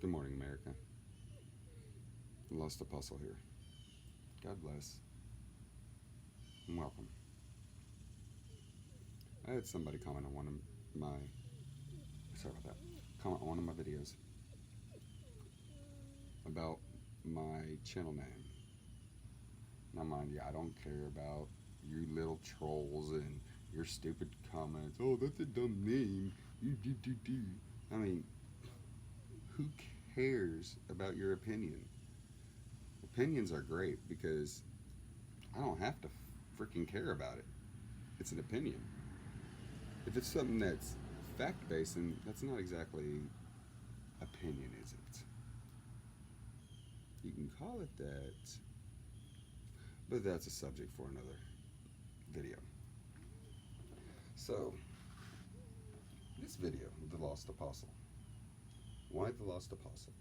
Good morning, America. The Lost Apostle here. God bless and welcome. I had somebody comment on one of my, sorry about that, comment on one of my videos about my channel name. Now, mind you, I don't care about you little trolls and your stupid comments. Oh, that's a dumb name. I mean, who cares about your opinion? Opinions are great because I don't have to freaking care about it. It's an opinion. If it's something that's fact based, then that's not exactly opinion, is it? You can call it that, but that's a subject for another video. So, this video, The Lost Apostle. Why The Lost Apostle?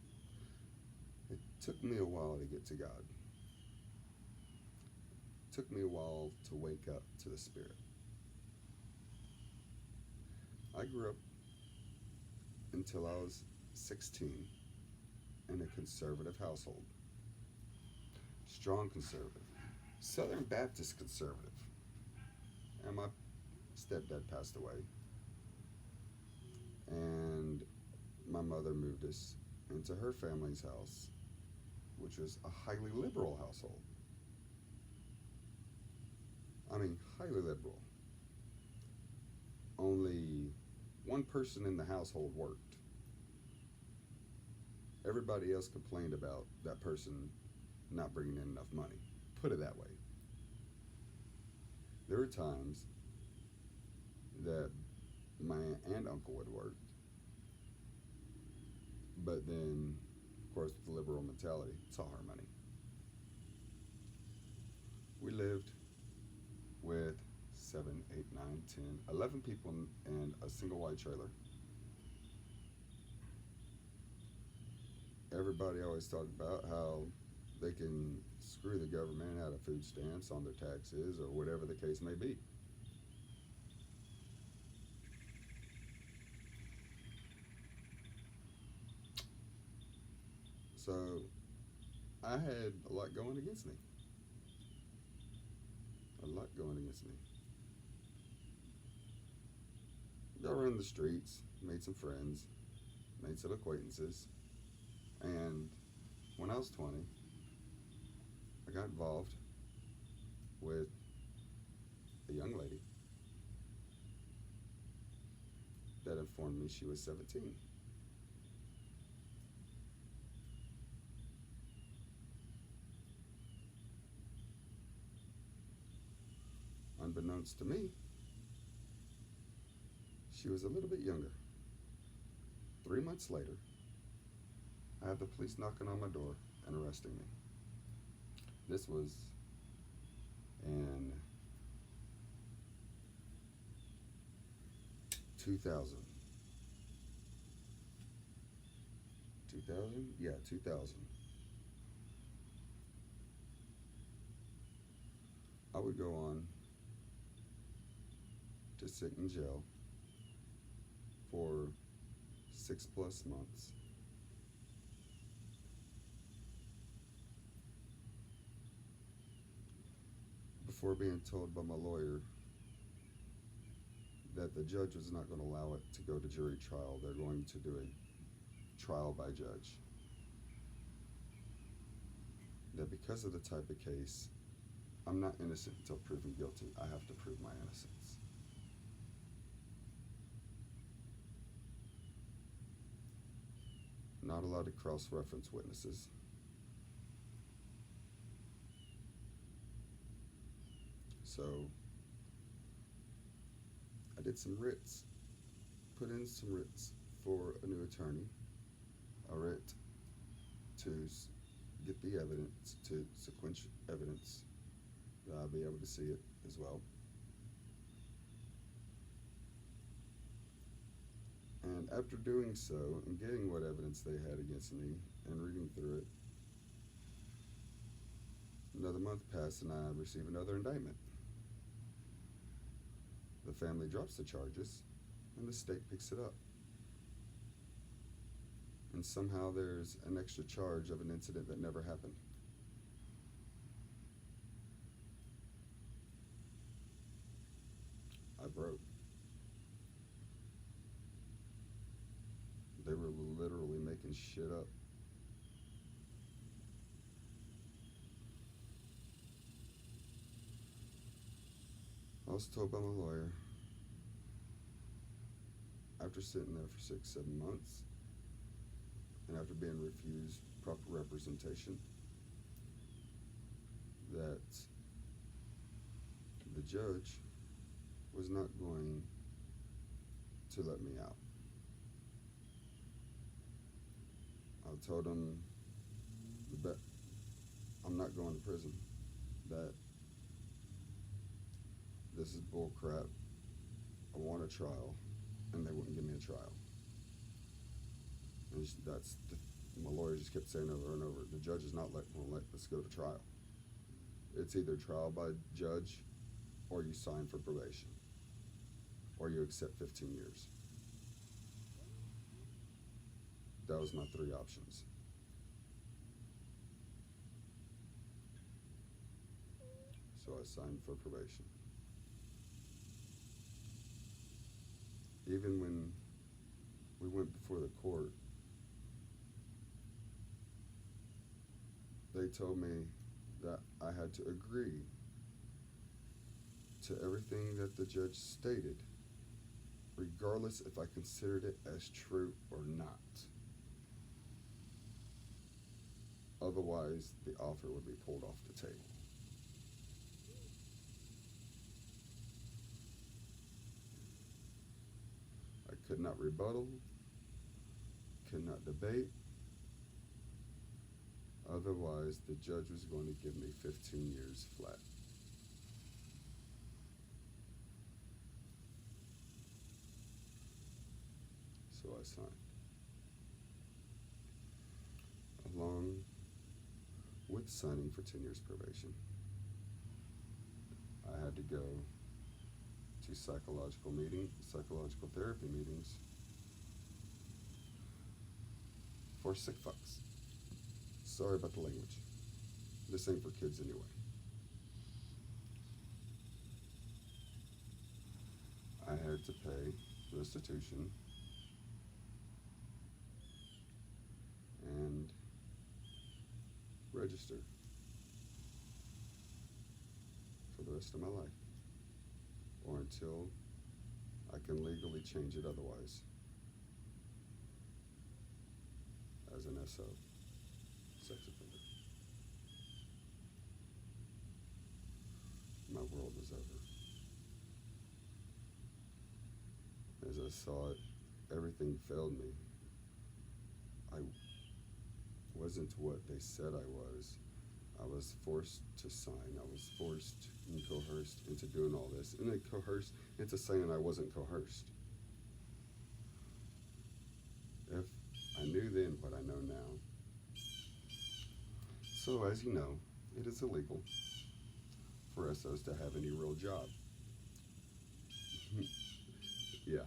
It took me a while to get to God. It took me a while to wake up to the Spirit. I grew up until I was 16 in a conservative household. Strong conservative. Southern Baptist conservative. And my stepdad passed away. And my mother moved us into her family's house, which was a highly liberal household. I mean, highly liberal. Only one person in the household worked. Everybody else complained about that person not bringing in enough money. Put it that way. There were times that my aunt and uncle would work, but then, of course, with the liberal mentality, it's all our money. We lived with 7, 8, 9, 10, 11 people in a single wide trailer. Everybody always talked about how they can screw the government out of food stamps on their taxes or whatever the case may be. So I had a lot going against me. A lot going against me. I ran the streets, made some friends, made some acquaintances, and when I was 20, I got involved with a young lady that informed me she was 17. Unbeknownst to me, she was a little bit younger. 3 months later, I had the police knocking on my door and arresting me. This was in 2000. 2000? Yeah, 2000. I would go on to sit in jail for 6+ months. Before being told by my lawyer that the judge was not going to allow it to go to jury trial. They're going to do a trial by judge. That because of the type of case, I'm not innocent until proven guilty. I have to prove my innocence. Not allowed to cross-reference witnesses. So I did some writs, put in some writs for a new attorney, a writ to get the evidence, to sequence evidence, that I'll be able to see it as well. And after doing so and getting what evidence they had against me and reading through it, another month passed and I received another indictment. The family drops the charges and the state picks it up. In and somehow there's an extra charge of an incident that never happened. I broke. They were literally making shit up. I was told by my lawyer, after sitting there for 6, 7 months, and after being refused proper representation, that the judge was not going to let me out. I told him that I'm not going to prison, that this is bull crap. I want a trial, and they wouldn't give me a trial. And my lawyer just kept saying over and over, the judge is not going to let us go to trial. It's either trial by judge, or you sign for probation, or you accept 15 years. That was my 3 options. So I signed for probation. Even when we went before the court, they told me that I had to agree to everything that the judge stated, regardless if I considered it as true or not. Otherwise, the offer would be pulled off the table. I could not rebuttal, could not debate. Otherwise, the judge was going to give me 15 years flat. So I signed. Along with signing for 10 years probation, I had to go to psychological therapy meetings for sick fucks. Sorry about the language. This ain't for kids anyway. I had to pay restitution and register for the rest of my life, or until I can legally change it otherwise, as an SO, sex offender. My world was over. As I saw it, everything failed me. I wasn't what they said I was. I was forced to sign. I was forced and coerced into doing all this, and then coerced into saying I wasn't coerced. If I knew then what I know now. So as you know, it is illegal for SOs to have any real job. Yeah.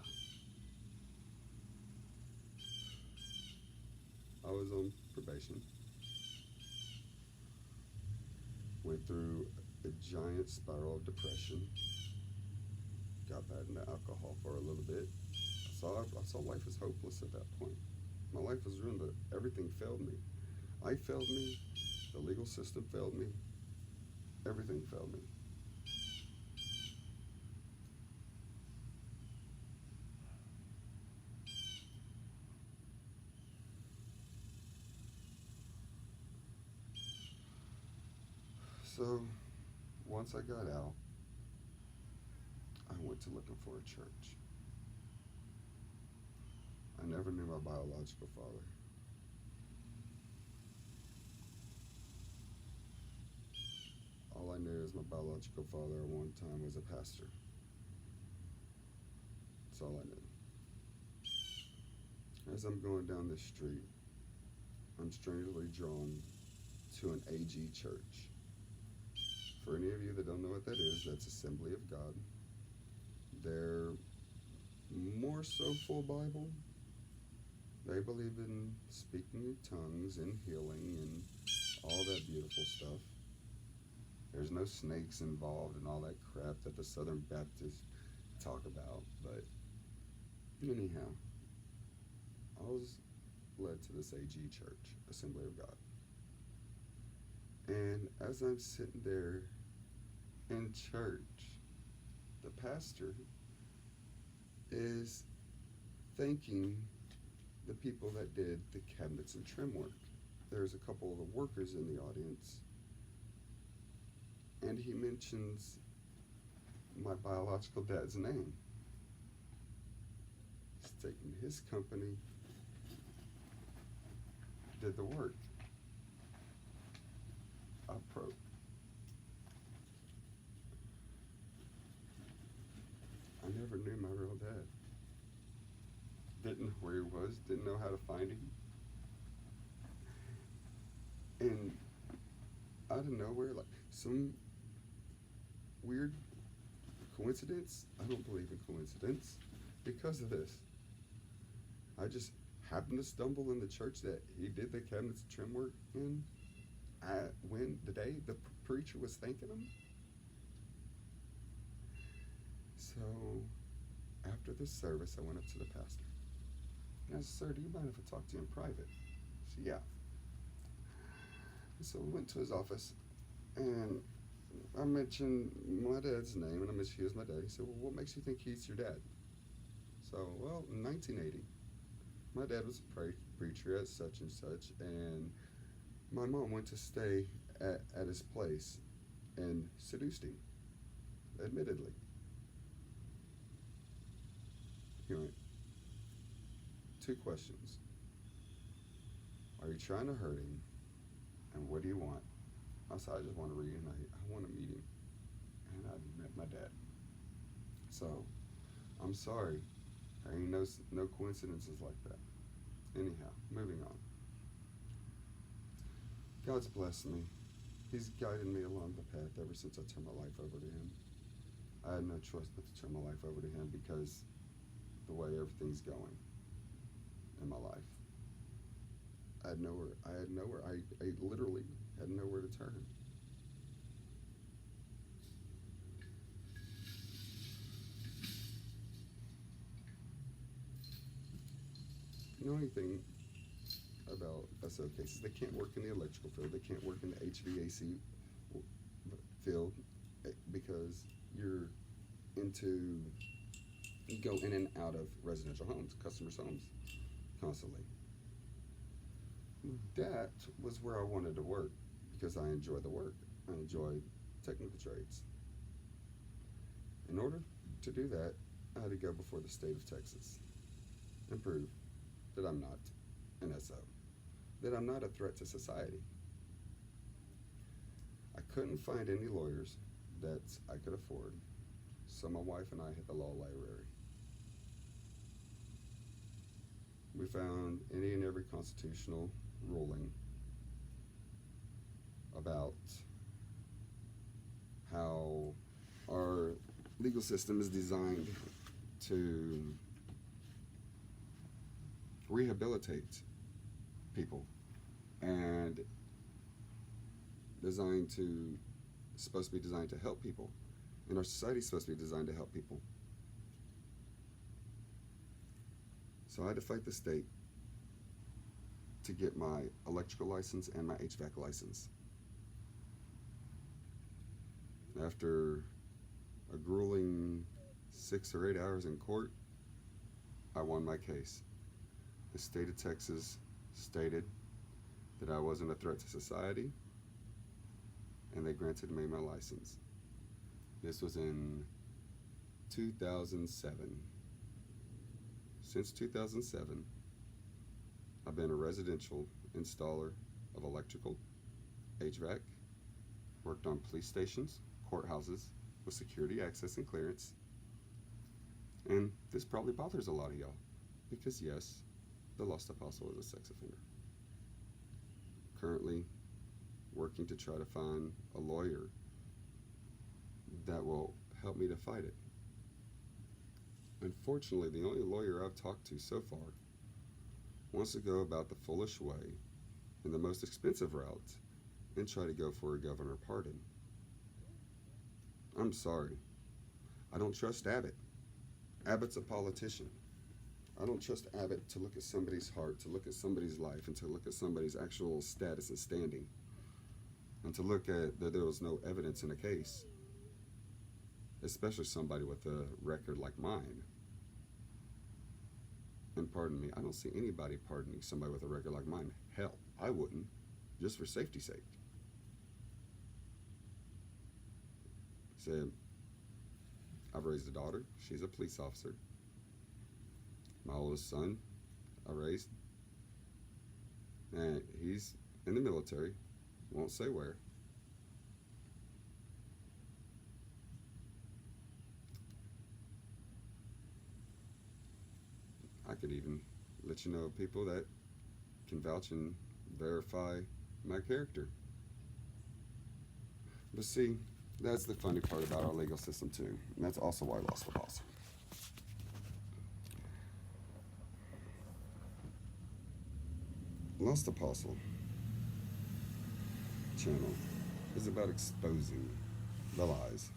I was on probation. Went through a giant spiral of depression. Got bad into alcohol for a little bit. I saw life as hopeless at that point. My life was ruined. Everything failed me. I failed me. The legal system failed me. Everything failed me. So, once I got out, I went to looking for a church. I never knew my biological father. All I knew is my biological father at one time was a pastor. That's all I knew. As I'm going down this street, I'm strangely drawn to an AG church. For any of you that don't know what that is, that's Assembly of God. They're more so full Bible, They believe in speaking in tongues and healing and all that beautiful stuff. There's no snakes involved and all that crap that the Southern Baptists talk about. But anyhow, I was led to this AG church, Assembly of God. And as I'm sitting there in church, the pastor is thanking the people that did the cabinets and trim work. There's a couple of the workers in the audience, and he mentions my biological dad's name, stating his company did the work. I never knew my real dad. Didn't know where he was, didn't know how to find him. And out of nowhere, like some weird coincidence, I don't believe in coincidence, because of this. I just happened to stumble in the church that he did the cabinets and trim work in. When the day the preacher was thanking him. So after the service, I went up to the pastor. And I said, "Sir, do you mind if I talk to you in private?" He said, "Yeah." And so we went to his office, and I mentioned my dad's name, and I mentioned he was my dad. He said, "Well, what makes you think he's your dad?" So, well, in 1980, my dad was a preacher at such and such, and my mom went to stay at his place and seduced him, admittedly. Anyway, 2 questions. Are you trying to hurt him? And what do you want? I said, I just want to reunite. I want to meet him. And I met my dad. So, I'm sorry. There ain't no coincidences like that. Anyhow, moving on. God's blessed me. He's guided me along the path ever since I turned my life over to him. I had no choice but to turn my life over to him because the way everything's going in my life. I literally had nowhere to turn. You know anything about SO cases? They can't work in the electrical field. They can't work in the HVAC field because you go in and out of residential homes, customers' homes, constantly. That was where I wanted to work because I enjoy the work. I enjoy technical trades. In order to do that, I had to go before the state of Texas and prove that I'm not an SO, that I'm not a threat to society. I couldn't find any lawyers that I could afford, so my wife and I hit the law library. We found any and every constitutional ruling about how our legal system is designed to rehabilitate people and supposed to be designed to help people, and our society is supposed to be designed to help people. So I had to fight the state to get my electrical license and my HVAC license. After a grueling 6 or 8 hours in court, I won my case. The state of Texas stated that I wasn't a threat to society, and they granted me my license. This was in 2007. Since 2007, I've been a residential installer of electrical, HVAC, worked on police stations, courthouses, with security access and clearance. And this probably bothers a lot of y'all, because yes, the lost apostle is a sex offender. Currently working to try to find a lawyer that will help me to fight it. Unfortunately, the only lawyer I've talked to so far wants to go about the foolish way and the most expensive route and try to go for a governor pardon. I'm sorry. I don't trust Abbott. Abbott's a politician. I don't trust Abbott to look at somebody's heart, to look at somebody's life, and to look at somebody's actual status and standing, and to look at that there was no evidence in a case, especially somebody with a record like mine. And pardon me, I don't see anybody pardoning somebody with a record like mine. Hell, I wouldn't, just for safety's sake. Said, I've raised a daughter. She's a police officer. My oldest son, I raised. And he's in the military. Won't say where. I could even let you know people that can vouch and verify my character. But see, that's the funny part about our legal system too. And that's also why I lost the boss. Lost Apostle channel is about exposing the lies.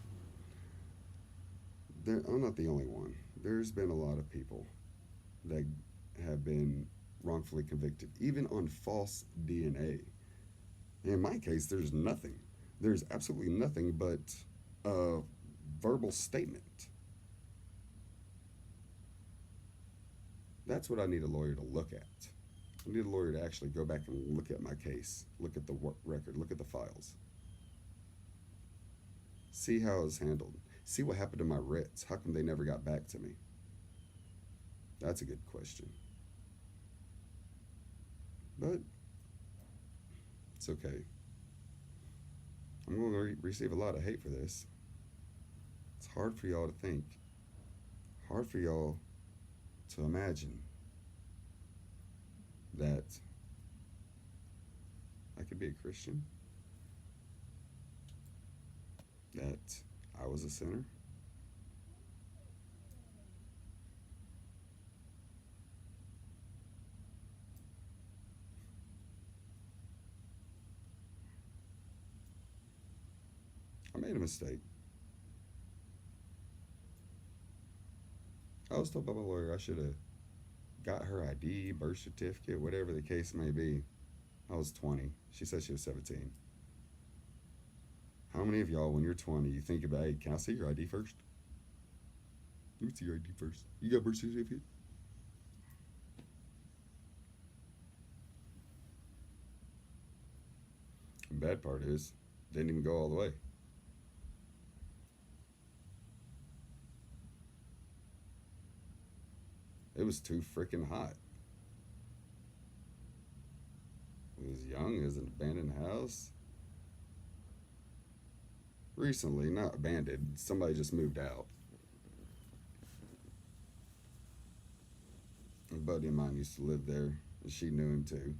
I'm not the only one. There's been a lot of people that have been wrongfully convicted, even on false DNA. In my case, there's nothing. There's absolutely nothing but a verbal statement. That's what I need a lawyer to look at. I need a lawyer to actually go back and look at my case, look at the record, look at the files. See how it was handled. See what happened to my writs. How come they never got back to me? That's a good question. But it's okay. I'm going to receive a lot of hate for this. It's hard for y'all to think. Hard for y'all to imagine that I could be a Christian, that I was a sinner. I made a mistake. I was told by my lawyer I should have got her ID, birth certificate, whatever the case may be. I was 20. She said she was 17. How many of y'all, when you're 20, you think about, hey, can I see your ID first? Let me see your ID first. You got birth certificate? The bad part is, didn't even go all the way. It was too freaking hot. It was young, it was an abandoned house. Recently, not abandoned, somebody just moved out. A buddy of mine used to live there, and she knew him too.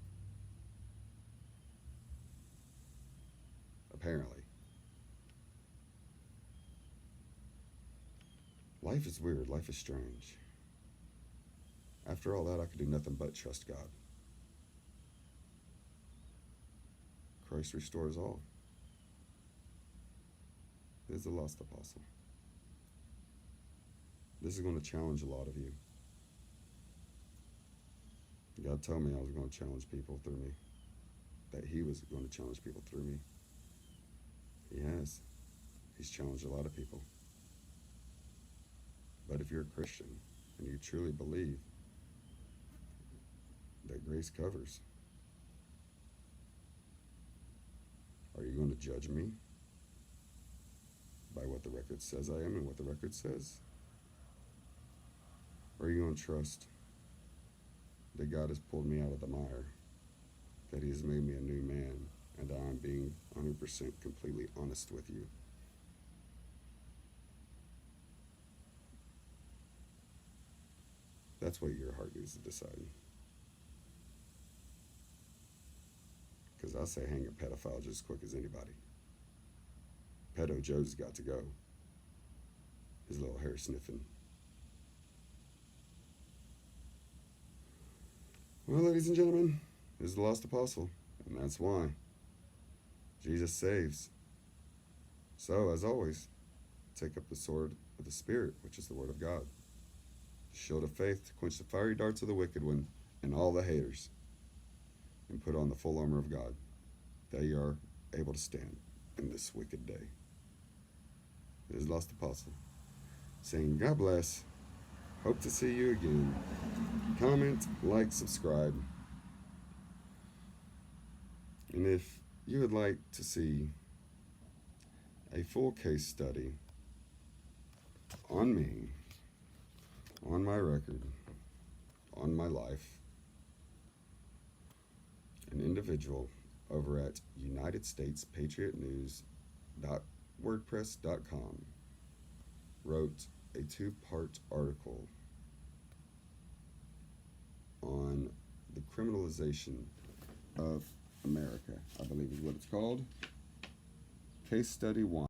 Apparently. Life is weird, life is strange. After all that, I could do nothing but trust God. Christ restores all. Is the lost apostle. This is going to challenge a lot of you. God told me I was going to challenge people through me. That he was going to challenge people through me. He has. He's challenged a lot of people. But if you're a Christian and you truly believe that grace covers, are you going to judge me by what the record says I am and what the record says? Or are you going to trust that God has pulled me out of the mire, that he has made me a new man, and I'm being 100% completely honest with you? That's what your heart needs to decide. Because I say hang a pedophile just as quick as anybody. Pedo Joe's got to go. His little hair sniffing. Well, ladies and gentlemen, this is the lost apostle, and that's why Jesus saves. So, as always, take up the sword of the Spirit, which is the Word of God, shield of faith to quench the fiery darts of the wicked one and all the haters, and put on the full armor of God, that you are able to stand in this wicked day. It is Lost Apostle, saying God bless, hope to see you again. Comment, like, subscribe. And if you would like to see a full case study on me, on my record, on my life, an individual over at UnitedStatesPatriotNews.wordpress.com wrote a 2-part article on the criminalization of America, I believe is what it's called. Case Study 1.